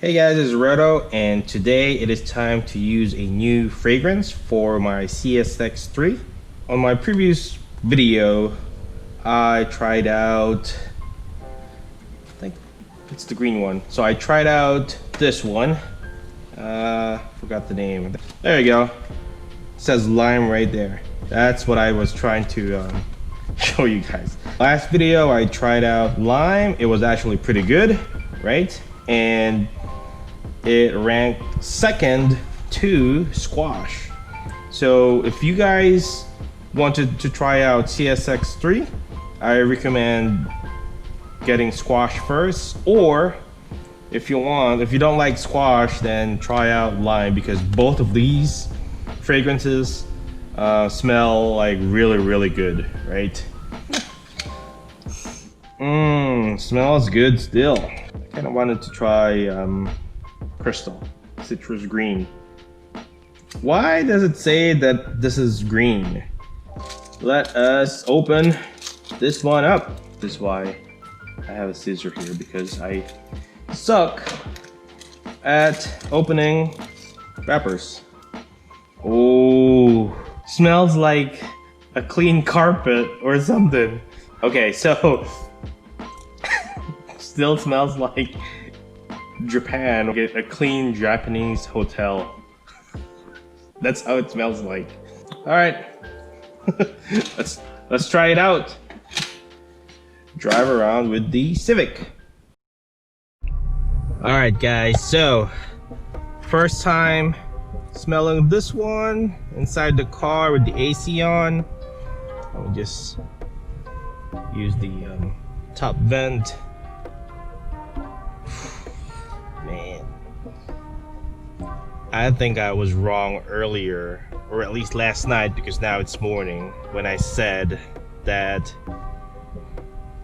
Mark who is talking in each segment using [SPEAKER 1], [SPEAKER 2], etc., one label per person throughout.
[SPEAKER 1] Hey guys, it's Reto, and today it is time to use a new fragrance for my CSX3. On my previous video, I tried out, I think it's the green one. So I tried out this one. Forgot the name. There you go. It says lime right there. That's what I was trying to show you guys. Last video I tried out lime. It was actually pretty good, right? And it ranked second to squash. So if you guys wanted to try out CSX3, I recommend getting squash first, or if you don't like squash, then try out lime, because both of these fragrances smell like really good, right? Smells good still. I kind of wanted to try crystal citrus green. Why does it say that this is green? Let us open this one up. This is why I have a scissor here, because I suck at opening wrappers. Oh, smells like a clean carpet or something. Okay, so still smells like Japan. Get a clean Japanese hotel. That's how it smells like. All right, let's try it out. Drive around with the Civic. All right, guys. So first time smelling this one inside the car with the AC on. Let me just use the top vent. Man, I think I was wrong earlier, or at least last night, because now it's morning, when I said that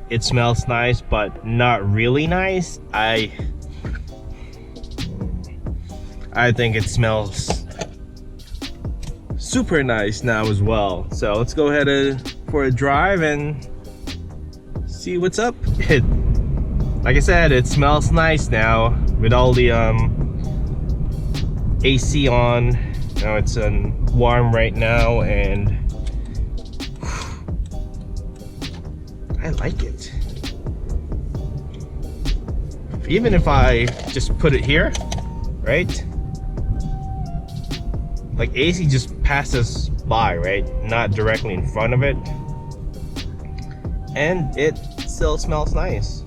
[SPEAKER 1] it smells nice but not really nice. I think it smells super nice now as well. So let's go ahead for a drive and see what's up. Like I said, it smells nice now with all the AC on. Now it's warm right now, and I like it. Even if I just put it here, right? Like AC just passes by, right? Not directly in front of it. And it still smells nice.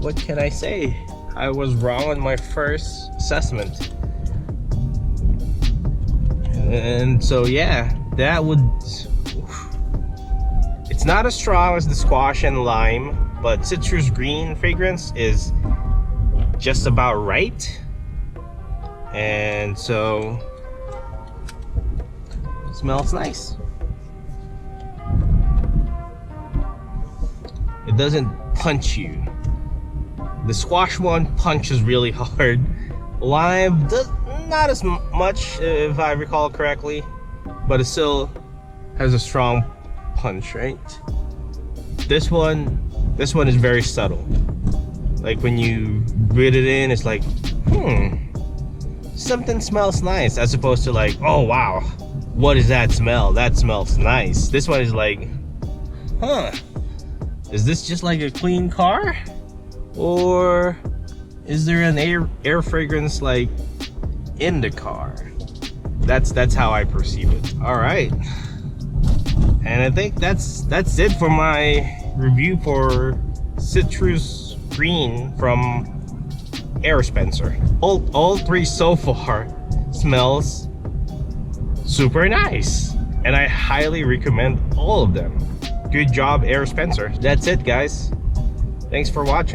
[SPEAKER 1] What can I say? I was wrong on my first assessment. And so yeah, that would... It's not as strong as the squash and lime, but citrus green fragrance is just about right. And so it smells nice. It doesn't punch you. The squash one punches really hard. Lime does not as much, if I recall correctly, but it still has a strong punch, right? This one is very subtle. Like when you breathe it in, it's like, something smells nice, as opposed to like, oh wow, what is that smell? That smells nice. This one is like, is this just like a clean car? Or is there an air fragrance like in the car? That's how I perceive it. All right, and I think that's it for my review for citrus green from Air Spencer. All three so far smells super nice, and I highly recommend all of them. Good job, Air Spencer. That's it, guys. Thanks for watching.